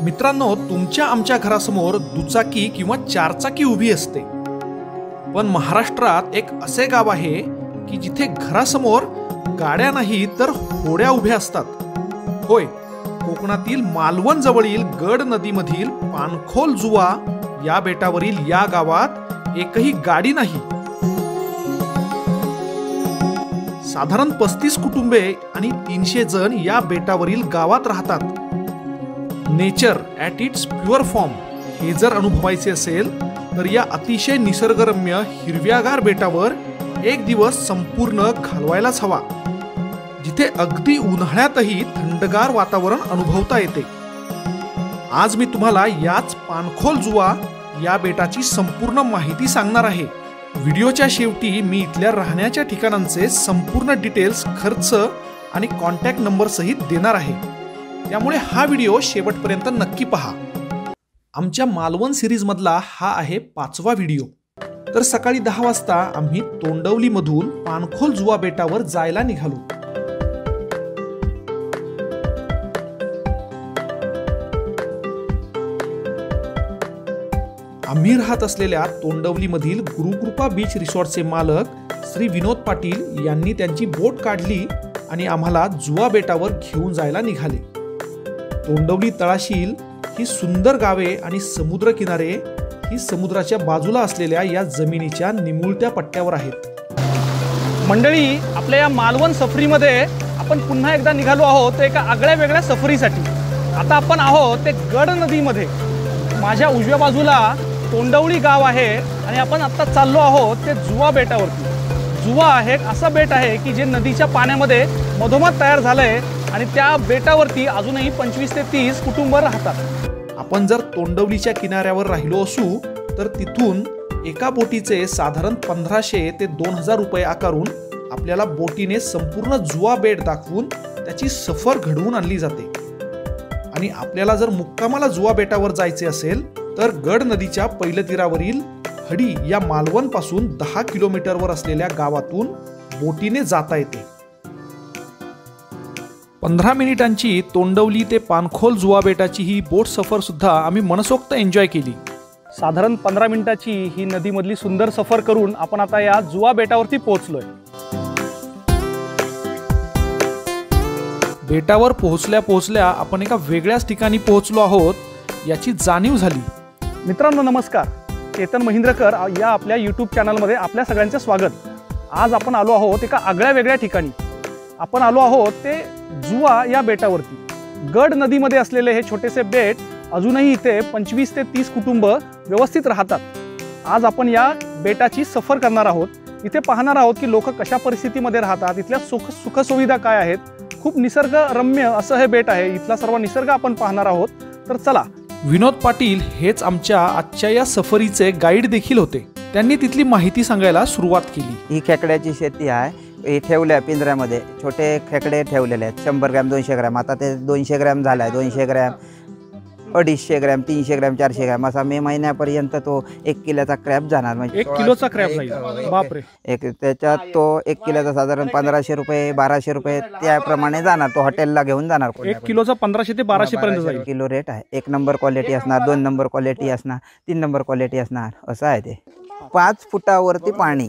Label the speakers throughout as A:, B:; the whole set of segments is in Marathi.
A: मित्रांनो, तुमच्या आमच्या घरासमोर दुचाकी किंवा चारचाकी उभी असते, पण महाराष्ट्रात एक असे गाव आहे की जिथे घरासमोर गाड्या नाही तर होड्या उभ्या असतात। होय, कोकणातील मालवण जवळील गड नदीमधील पानखोल जुवा या बेटावरील या गावात एकही गाडी नाही। साधारण 35 कुटुंबे आणि 300 जण या बेटावरील गावात राहतात। Nature at its pure form हे जर अनुभवायचे असेल तर या अतिशय निसर्गरम्य हिरव्यागार बेटावर एक दिवस संपूर्ण घालवायलाच हवा, जिथे अगदी उन्हाळ्यातही थंडगार वातावरण अनुभवता येते। आज मी तुम्हाला याच पानखोल जुवा या बेटाची संपूर्ण माहिती सांगणार आहे। व्हिडिओच्या शेवटी मी इथल्या राहण्याच्या ठिकाणांचे संपूर्ण डिटेल्स, खर्च आणि कॉन्टॅक्ट नंबर सहित देणार आहे, त्यामुळे हा व्हिडिओ शेवटपर्यंत नक्की पहा। आमच्या मालवण सिरीज मधला हा आहे 5वा व्हिडिओ। तर सकाळी 10 वाजता आम्ही तोंडवली मधून पानखोल जुवा बेटावर जायला निघालो। आम्ही राहत असलेल्या तोंडवली मधील गुरुकृपा बीच रिसॉर्टचे मालक श्री विनोद पाटील यांनी त्यांची बोट काढली आणि आम्हाला जुवा बेटावर घेऊन जायला निघाले। तोंडवली तळाशील ही सुंदर गावे आणि समुद्र किनारे ही समुद्राच्या बाजूला असलेल्या या जमिनीच्या निमुळत्या पट्ट्यावर आहेत।
B: मंडळी, आपल्या या मालवण सफरीमध्ये आपण पुन्हा एकदा निघालो आहोत एका आगळ्या वेगळ्या सफरीसाठी। आता आपण आहोत ते गड नदीमध्ये। माझ्या उजव्या बाजूला तोंडवली गाव आहे आणि आपण आता चाललो आहोत ते जुवा बेटावरती। जुवा आहे असा बेट आहे की जे नदीच्या पाण्यामध्ये मधोमध तयार झालंय आणि त्या बेटावरती अजूनही 25 ते 30 कुटुंब राहतात।
A: आपण जर तोंडवलीच्या किनाऱ्यावर राहिलो असू तर तिथून एका बोटीचे साधारण 1500 ते 2000 रुपये आकारून आपल्याला बोटीने संपूर्ण जुवा बेट दाखवून त्याची सफर घडवून आणली जाते। आणि आपल्याला जर मुक्कामाला जुवा बेटावर जायचे असेल तर गड नदीच्या पहिल्या तीरावरील हडी या मालवण पासून 10 किलोमीटरवर असलेल्या गावातून बोटीने जाता येते। 15 मिनिटांची तोंडवली ते पानखोल जुवा बेटाची ही बोट सफर सुद्धा आम्ही मनसोक्त एन्जॉय केली।
B: साधारण 15 मिनिटाची ही नदीमधली सुंदर सफर करून आपण आता या जुवा बेटावरती पोहोचलोय।
A: बेटावर पोहोचल्या पोहोचल्या आपण एका वेगळ्याच ठिकाणी पोहोचलो आहोत याची जाणीव झाली।
B: मित्रांनो नमस्कार, चेतन महिंद्रकर या आपल्या यूट्यूब चॅनलमध्ये आपल्या सगळ्यांचे स्वागत। आज आपण आलो आहोत एका आगळ्या वेगळ्या ठिकाणी। आपण आलो आहोत ते जुवा या बेटावरती। गड नदीमध्ये असलेले हे छोटेसे बेट अजूनही इथे 25 ते 30 कुटुंब व्यवस्थित राहतात। आज आपण या बेटाची सफर करणार आहोत। इथे पाहणार आहोत की लोक कशा परिस्थितीमध्ये राहतात, इथल्या सुखसुविधा काय आहेत। खूप निसर्गरम्य असं हे बेट आहे, इथला सर्व निसर्ग आपण पाहणार आहोत। तर चला।
A: विनोद पाटील हेच आमच्या आजच्या या सफरीचे गाईड देखील होते। त्यांनी तिथली माहिती सांगायला सुरुवात केली।
C: ही खेकड्याची शेती आहे, हे ठेवल्या पिंजऱ्यामध्ये छोटे खेकडे ठेवलेले आहेत। 100 ग्रॅम 200 ग्रॅम, आता ते 200 ग्रॅम झाला आहे। 200 ग्रॅम 250 ग्रॅम 300 ग्रॅम 400 ग्रॅम असा मे महिन्यापर्यंत तो 1 किलोचा क्रॅप जाणार। म्हणजे
B: 1 किलोचा क्रॅप जाईल। बापरे।
C: त्याच्यात तो 1 किलोचा साधारण 1500 रुपये 1200 रुपये त्याप्रमाणे जाणार। तो हॉटेलला घेऊन जाणार।
B: 1 किलोचा 1500 ते 1200 पर्यंत जाईल।
C: किलो रेट आहे। 1 नंबर क्वालिटी असणार, 2 नंबर क्वालिटी असणार, 3 नंबर क्वालिटी असणार, असं आहे ते। 5 फुटावरती पाणी,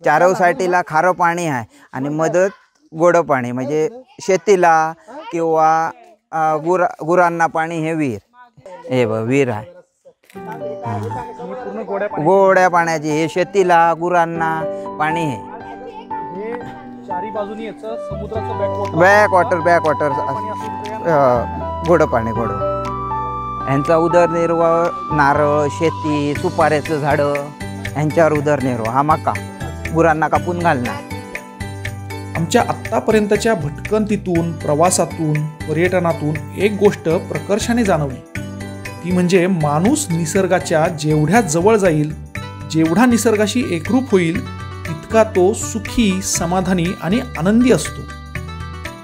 C: चारव साईडला खारं पाणी आहे आणि मदत गोड पाणी, म्हणजे शेतीला किंवा गुरांना पाणी हे विहीर, हे विहीर आहे गोड्या पाण्याची। हे शेतीला गुरांना पाणी आहे।
B: चारी बाजूनी याचं समुद्राचं
C: बॅकवॉटर गोड पाणी गोड। ह्यांचा उदरनिर्वाह नारळ शेती, सुपाऱ्याचं झाडं, ह्यांच्यावर उदरनिर्वाह। हा मका गुरांना कापून घालणार।
A: आमच्या आत्तापर्यंतच्या भटकंतीतून, प्रवासातून, पर्यटनातून एक गोष्ट प्रकर्षाने जाणवली, ती म्हणजे माणूस निसर्गाच्या जेवढ्या जवळ जाईल, जेवढा निसर्गाशी एकरूप होईल, तितका तो सुखी, समाधानी आणि आनंदी असतो।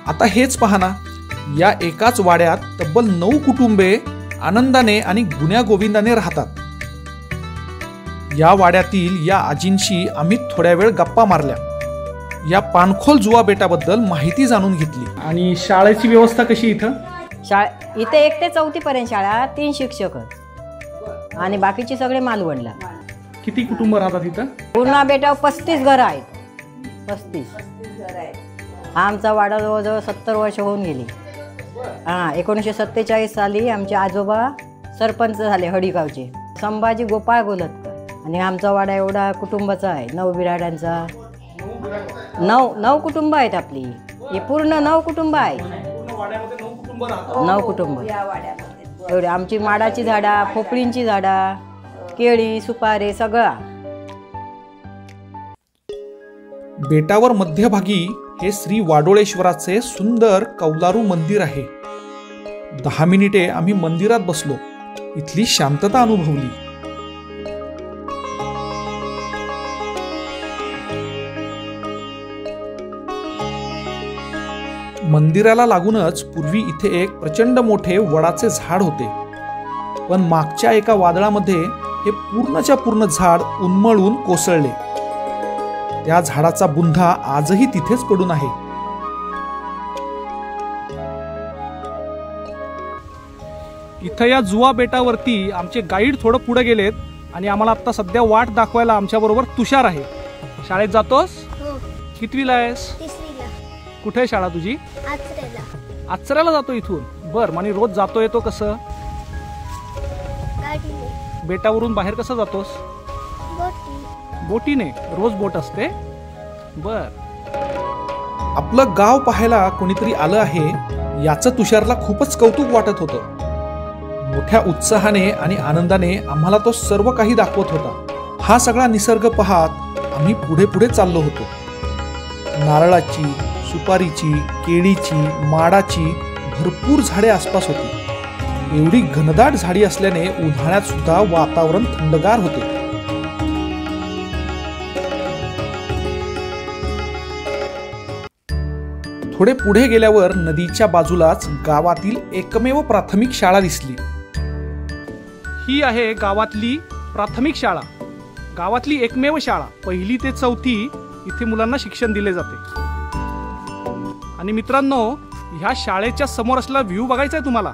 A: आता हेच पहा, या एकाच वाड्यात तब्बल 9 कुटुंबे आनंदाने आणि गुण्यागोविंदाने राहतात। या वाड्यातील या आजींशी आम्ही थोड्या वेळ गप्पा मारल्या। या पानखोल जुवा बेटाबद्दल माहिती जाणून घेतली।
B: आणि शाळेची व्यवस्था कशी इथं?
D: इथे 1 ते 4थी पर्यंत शाळा, 3 शिक्षक आणि बाकीचे सगळे मालवणला.
B: किती कुटुंब राहतात इथं?
D: पूर्ण बेटावर 35 घरं आहेत. 35 हा आमचा वाडा जवळजवळ 70 वर्ष होऊन गेली. 1947 साली आमचे आजोबा सरपंच झाले हडीगावचे, संभाजी गोपाळ गोलतकर. आणि आमचा वाडा एवढा कुटुंबाचा आहे, 9 बिराड्यांचा. 9 कुटुंब आहेत आपली. हे पूर्ण 9 कुटुंब आहे. 9 कुटुंब एवढे. आमची माडाची झाडा, पोपळींची झाडा, केळी, सुपारी सगळा.
A: बेटावर मध्यभागी हे श्री वाडोळेश्वराचे सुंदर कौलारू मंदिर आहे. 10 मिनिटे आम्ही मंदिरात बसलो. इथली शांतता अनुभवली. मंदिराला लागूनच पूर्वी इथे एक प्रचंड मोठे वडाचे झाड होते, पण मागच्या एका वादळामध्ये हे पूर्णच्या पूर्ण झाड उन्मळून कोसळले. त्या झाडाचा बुंधा आजही तिथेच पडून आहे.
B: इथं या जुवा बेटावरती आमचे गाईड थोडं पुढे गेलेत आणि आम्हाला आता सध्या वाट दाखवायला आमच्याबरोबर तुषार आहे. शाळेत जातोस? कितवीला आहेस? कुठे आहे शाळा तुझी? आचऱ्याला जातो इथून. बर, आणि रोज जातो येतो कसं? बेटावरून बाहेर कसं जातोस? बोटीने. रोज बोट असते? बर.
A: आपलं गाव पाहायला कोणीतरी आलं आहे याचं तुषारला खूपच कौतुक वाटत होतं. मोठ्या उत्साहाने आणि आनंदाने आम्हाला तो सर्व काही दाखवत होता. हा सगळा निसर्ग पाहत आम्ही पुढे पुढे चाललो होतो. नारळाची, सुपारीची, केळीची, माडाची भरपूर झाडे आसपास होती. एवढी घनदाट झाडी असल्याने उन्हाळ्यात सुद्धा वातावरण थंडगार होते. थोडे पुढे गेल्यावर नदीच्या बाजूलाच गावातील एकमेव प्राथमिक शाळा दिसली.
B: ही आहे गावातली प्राथमिक शाळा. गावातली एकमेव शाळा. 1ली ते 4थी इथे मुलांना शिक्षण दिले जाते. आणि मित्रांनो, ह्या शाळेच्या समोर असलेला व्ह्यू बघायचा आहे तुम्हाला.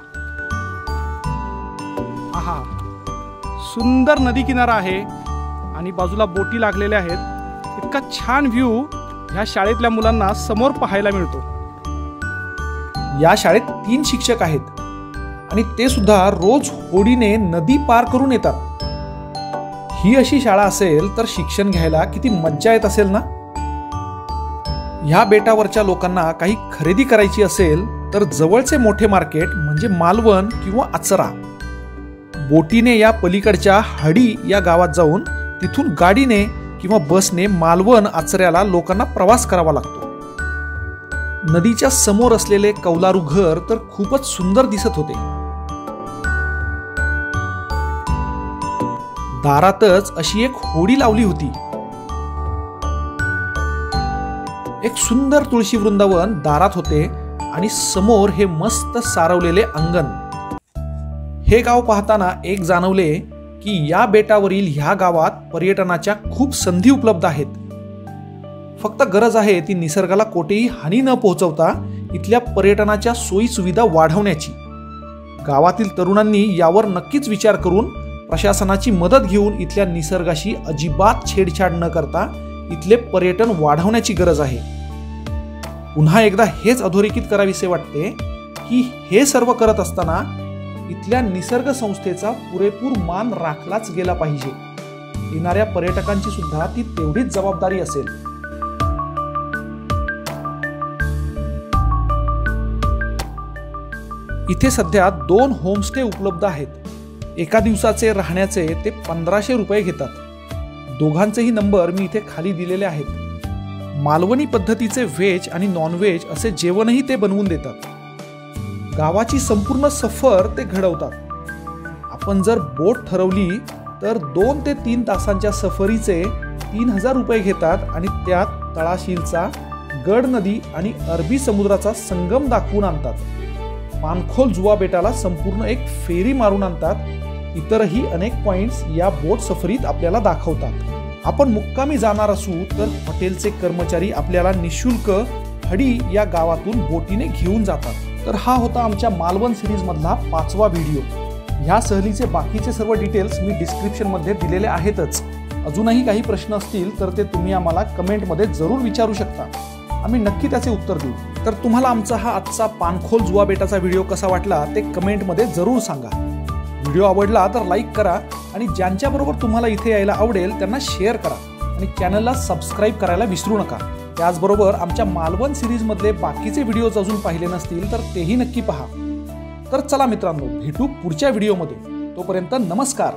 B: आहा, सुंदर नदी किनारा आहे आणि बाजूला बोटी लागलेल्या आहेत. इतका छान व्ह्यू ह्या शाळेतल्या मुलांना समोर पाहायला मिळतो.
A: या शाळेत 3 शिक्षक आहेत आणि ते सुद्धा रोज होडीने नदी पार करून येतात. ही अशी शाळा असेल तर शिक्षण घ्यायला किती मज्जा येत असेल ना. ह्या बेटावरच्या लोकांना काही खरेदी करायची असेल तर जवळचे मोठे मार्केट म्हणजे मालवण किंवा आचरा. बोटीने या पलीकडच्या हडी या गावात जाऊन तिथून गाडीने किंवा बसने मालवण आचऱ्याला लोकांना प्रवास करावा लागतो. नदीच्या समोर असलेले कौलारू घर तर खूपच सुंदर दिसत होते. दारातच अशी एक होडी लावली होती. एक सुंदर तुळशी वृंदावन दारात होते आणि समोर हे मस्त सारवलेले अंगण. हे गाव पाहताना एक जाणवले की या बेटावरील ह्या गावात पर्यटनाच्या खूप संधी उपलब्ध आहेत. फक्त गरज आहे ती निसर्गाला कोठेही हानी न पोहोचवता इथल्या पर्यटनाच्या सोयी सुविधा वाढवण्याची. गावातील तरुणांनी यावर नक्कीच विचार करून प्रशासनाची मदत घेऊन इथल्या निसर्गाशी अजिबात छेडछाड न करता इथले पर्यटन वाढवण्याची गरज आहे. पुन्हा एकदा हेच अधोरेखित करावीसे वाटते की हे सर्व करत असताना इथल्या निसर्ग संस्थेचा पुरेपूर मान राखलाच गेला पाहिजे. येणाऱ्या पर्यटकांची सुद्धा ती तेवढीच जबाबदारी असेल. इथे सध्या 2 होमस्टे उपलब्ध आहेत. एका दिवसाचे राहण्याचे ते 1500 रुपये घेतात. दोघांचेही नंबर मी इथे खाली दिलेले आहेत. मालवणी पद्धतीचे व्हेज आणि नॉनव्हेज असे जेवणही ते बनवून देतात. गावाची संपूर्ण सफर ते घडवतात. आपण जर बोट ठरवली तर 2 ते 3 तासांच्या सफरीचे 3000 रुपये घेतात आणि त्यात तळाशीलचा, गड नदी आणि अरबी समुद्राचा संगम दाखवून आणतात. पानखोल जुवा बेटाला संपूर्ण एक फेरी मारून आणतात. इतरही अनेक पॉइंट्स या बोट सफरीत आपल्याला दाखवतात. आपण मुक्कामी जाणार असू तर हॉटेलचे कर्मचारी आपल्याला निशुल्क हडी या गावातून बोटीने घेऊन जातात. तर हा होता आमच्या मालवण सिरीजमधला 5वा व्हिडिओ. ह्या सहलीचे बाकीचे सर्व डिटेल्स मी डिस्क्रिप्शनमध्ये दिलेले आहेतच. अजूनही काही प्रश्न असतील तर ते तुम्ही आम्हाला कमेंटमध्ये जरूर विचारू शकता. आम्ही नक्की त्याचे उत्तर देऊ. तर तुम्हाला आमचा हा आजचा पानखोल जुवा बेटाचा व्हिडिओ कसा वाटला ते कमेंटमध्ये जरूर सांगा. व्हिडिओ आवडला तर लाईक करा आणि ज्यांच्याबरोबर तुम्हाला इथे यायला आवडेल त्यांना शेअर करा आणि चॅनलला सबस्क्राईब करायला विसरू नका. त्याचबरोबर आमच्या मालवण सिरीजमधले बाकीचे व्हिडिओज अजून पाहिले नसतील तर तेही नक्की पहा. तर चला मित्रांनो, भेटू पुढच्या व्हिडिओमध्ये. तोपर्यंत नमस्कार.